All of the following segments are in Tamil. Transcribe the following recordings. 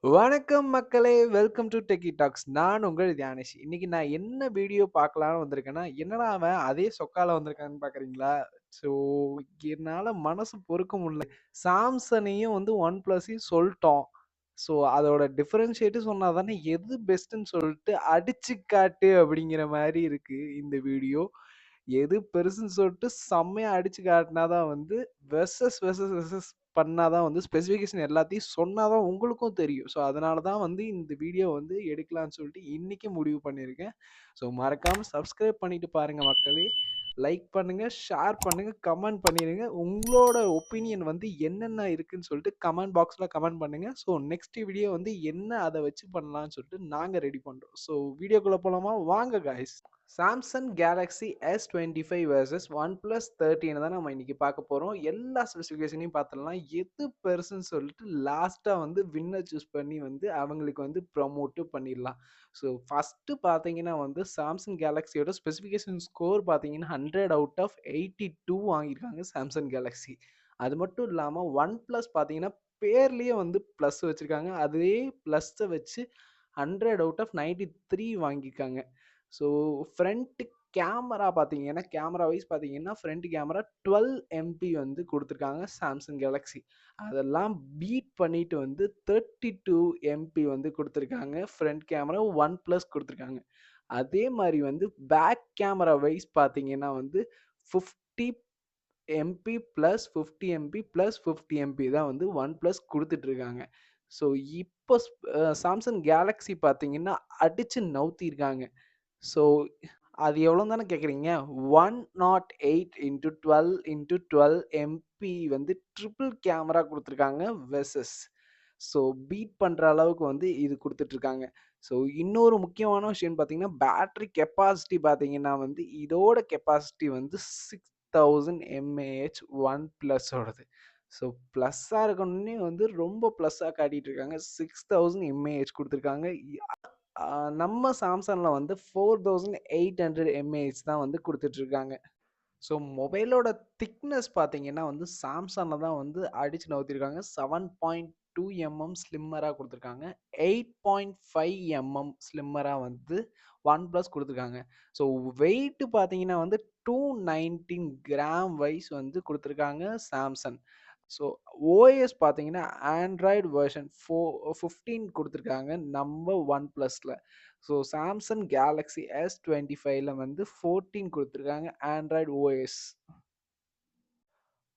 வணக்கம் மக்களே! Welcome to Techie Talks. நான் உங்கள் தியானேஷ். இன்னைக்கு நான் என்ன வீடியோ பார்க்கலான்னு வந்திருக்கேன்னா, என்னடா அவன் அதே சொக்கால வந்திருக்கான்னு பார்க்குறீங்களா? ஸோ என்னால மனசு பொறுக்க முடியல. சாம்சங்கையும் ஒன் பிளஸையும் சொல்ட்டோம். ஸோ அதோட டிஃபரன்ஷியேட் சொன்னா தானே எது பெஸ்ட்டுன்னு சொல்லிட்டு அடிச்சு காட்டு அப்படிங்கிற மாரி இருக்கு இந்த வீடியோ. எது பெருசுன்னு சொல்லிட்டு செம்மையா அடிச்சு காட்டினா தான் வெர்சஸ் பண்ணா தான் ஸ்பெசிஃபிகேஷன் எல்லாத்தையும் சொன்னா தான் உங்களுக்கும் தெரியும். ஸோ அதனால தான் இந்த வீடியோ எடுக்கலான்னு சொல்லிட்டு இன்னைக்கு முடிவு பண்ணியிருக்கேன். ஸோ மறக்காம சப்ஸ்கிரைப் பண்ணிட்டு பாருங்க மக்களே. லைக் பண்ணுங்க, ஷேர் பண்ணுங்க, கமெண்ட் பண்ணிருங்க. உங்களோட ஒப்பீனியன் என்னென்ன இருக்குன்னு சொல்லிட்டு கமெண்ட் பாக்ஸ்ல கமெண்ட் பண்ணுங்க. ஸோ நெக்ஸ்ட் வீடியோ என்ன அத வச்சு பண்ணலாம்னு சொல்லிட்டு நாங்க ரெடி பண்றோம். ஸோ வீடியோக்குள்ள போலாமா? வாங்க guys. Samsung Galaxy S25 versus OnePlus 13 தான் நம்ம இன்னைக்கு பார்க்க போறோம். எல்லா ஸ்பெசிஃபிகேஷனையும் பார்த்துடலாம். எது பெருசுன்னு சொல்லிட்டு லாஸ்ட்டா வின்னர் சூஸ் பண்ணி அவங்களுக்கு ப்ரமோட்டும் பண்ணிடலாம். ஸோ ஃபர்ஸ்ட்டு பார்த்தீங்கன்னா சாம்சங் கேலக்ஸியோட ஸ்பெசிஃபிகேஷன் ஸ்கோர் பார்த்தீங்கன்னா 100 அவுட் ஆஃப் 82 வாங்கியிருக்காங்க சாம்சங் கேலக்ஸி. அது மட்டும் இல்லாமல் OnePlus பார்த்தீங்கன்னா பேர்லேயே ப்ளஸ் வச்சுருக்காங்க. அதே ப்ளஸ்ஸை வச்சு 100 அவுட் ஆஃப் 93 வாங்கியிருக்காங்க. ஸோ ஃப்ரண்ட் கேமரா பார்த்தீங்கன்னா கேமரா வைஸ் பார்த்தீங்கன்னா ஃப்ரண்ட் கேமரா 12 எம்பி கொடுத்துருக்காங்க சாம்சங் கேலக்ஸி. அதெல்லாம் பீட் பண்ணிட்டு 32 எம்பி கொடுத்துருக்காங்க ஃப்ரண்ட் கேமரா ஒன் ப்ளஸ் கொடுத்துருக்காங்க. அதே மாதிரி பேக் கேமரா வைஸ் பார்த்தீங்கன்னா 50 MP plus 50 MP plus 50 MP தான் ஒன் ப்ளஸ் கொடுத்துட்டு இருக்காங்க. ஸோ இப்போ சாம்சங் கேலக்ஸி பார்த்தீங்கன்னா அடிச்சு நவுத்திருக்காங்க. ஸோ அது எவ்வளோன்னு தானே கேட்குறீங்க. 108 into 12 into 12 MP triple camera கொடுத்துருக்காங்க வெர்சஸ். ஸோ பீட் பண்ணுற அளவுக்கு இது கொடுத்துட்ருக்காங்க. ஸோ இன்னொரு முக்கியமான விஷயம் பார்த்தீங்கன்னா பேட்டரி கெப்பாசிட்டி பார்த்தீங்கன்னா இதோட கெப்பாசிட்டி 6000 mAh ஒன் ப்ளஸோடது. ஸோ ப்ளஸ்ஸாக இருக்கணுன்னே ரொம்ப ப்ளஸ்ஸாக காட்டிகிட்டு இருக்காங்க. 6000 mAh கொடுத்துருக்காங்க. நம்ம சாம்சங்ல 4800 mAh தான் குடுத்துட்ருக்காங்க. ஸோ மொபைலோட திக்னஸ் பார்த்தீங்கன்னா சாம்சங்ல தான் அடிச்சு நவுத்திருக்காங்க. 7.2 ஸ்லிம்மரா குடுத்துருக்காங்க. 8.5 ஸ்லிம்மரா ஒன் பிளஸ் குடுத்துருக்காங்க. ஸோ வெயிட் பார்த்தீங்கன்னா 219 கிராம் வைஸ் குடுத்துருக்காங்க சாம்சங். ஸோ ஓஎஸ் பார்த்தீங்கன்னா ஆண்ட்ராய்டு வெர்ஷன் 15 கொடுத்துருக்காங்க நம்ம ஒன் ப்ளஸில். ஸோ சாம்சங் கேலக்ஸி S25ல 14 கொடுத்துருக்காங்க Android OS.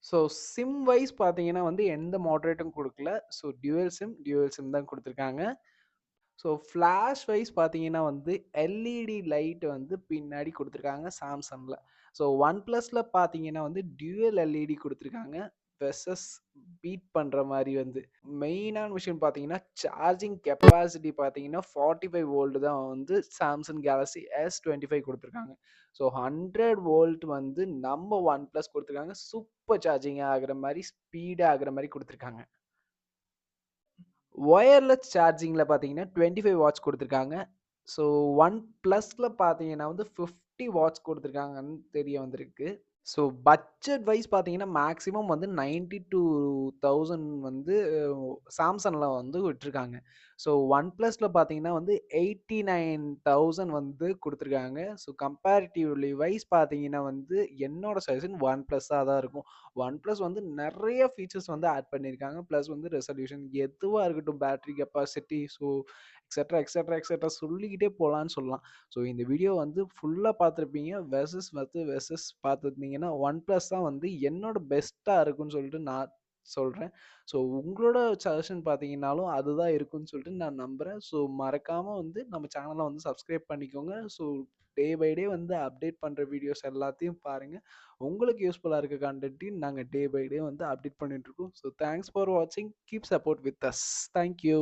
So SIM wise பார்த்தீங்கன்னா எந்த மாடரேட்டும் கொடுக்கல. ஸோ டியூவல் சிம் தான் கொடுத்துருக்காங்க. ஸோ ஃப்ளாஷ் வைஸ் பார்த்தீங்கன்னா எல்இடி லைட் பின்னாடி கொடுத்துருக்காங்க சாம்சங்கில். ஸோ ஒன் ப்ளஸில் பார்த்தீங்கன்னா டியூவல் எல்இடி கொடுத்துருக்காங்க வெர்சஸ் பீட் பண்ணுற மாதிரி மெயினான விஷயம் பார்த்தீங்கன்னா சார்ஜிங் கெப்பாசிட்டி பார்த்தீங்கன்னா 45 வோல்ட் தான் சாம்சங் கேலக்ஸி S25 கொடுத்துருக்காங்க. ஸோ 100 வோல்ட் நம்ம ஒன் ப்ளஸ் கொடுத்துருக்காங்க. சூப்பர் சார்ஜிங் ஆகிற மாதிரி ஸ்பீடாக ஆகிற மாதிரி கொடுத்துருக்காங்க. ஒயர்லெஸ் சார்ஜிங்கில் பார்த்தீங்கன்னா 25 வாட்ஸ் கொடுத்துருக்காங்க. ஸோ ஒன் ப்ளஸில் பார்த்தீங்கன்னா 50 வாட்ஸ் கொடுத்துருக்காங்கன்னு தெரிய வந்திருக்கு. ஸோ பட்ஜெட் வைஸ் பார்த்தீங்கன்னா மேக்ஸிமம் 92,000 சாம்சங்கில் விட்டுருக்காங்க. ஸோ ஒன் ப்ளஸில் பார்த்தீங்கன்னா 89,000 கொடுத்துருக்காங்க. ஸோ கம்பேரிட்டிவ்லி வைஸ் பார்த்தீங்கன்னா என்னோட சஜஷன் ஒன் ப்ளஸ்ஸாக தான் இருக்கும். ஒன் ப்ளஸ் நிறைய ஃபீச்சர்ஸ் ஆட் பண்ணியிருக்காங்க. ப்ளஸ் ரெசல்யூஷன் எதுவாக இருக்கட்டும், battery capacity, so etcetera etcetera etcetera சொல்லிக்கிட்டே போகலான்னு சொல்லலாம். ஸோ இந்த வீடியோ ஃபுல்லாக பார்த்துருப்பீங்க. வெர்சஸ் பார்த்துருந்தீங்கன்னா ஒன் ப்ளஸ் தான் என்னோட பெஸ்ட்டாக இருக்குன்னு சொல்லிட்டு நான் சொல்கிறேன். ஸோ உங்களோட சஜஷன் பார்த்தீங்கன்னாலும் அதுதான் இருக்குன்னு சொல்லிட்டு நான் நம்புகிறேன். ஸோ மறக்காமல் நம்ம சேனலை சப்ஸ்கிரைப் பண்ணிக்கோங்க. So day by day update பண்ணுற வீடியோஸ் எல்லாத்தையும் பாருங்கள். உங்களுக்கு யூஸ்ஃபுல்லாக இருக்க கண்டென்ட்டையும் நாங்கள் டே பை டே அப்டேட் பண்ணிட்டுருக்கோம். ஸோ தேங்க்ஸ் ஃபார் வாட்சிங். Keep support with us. Thank you.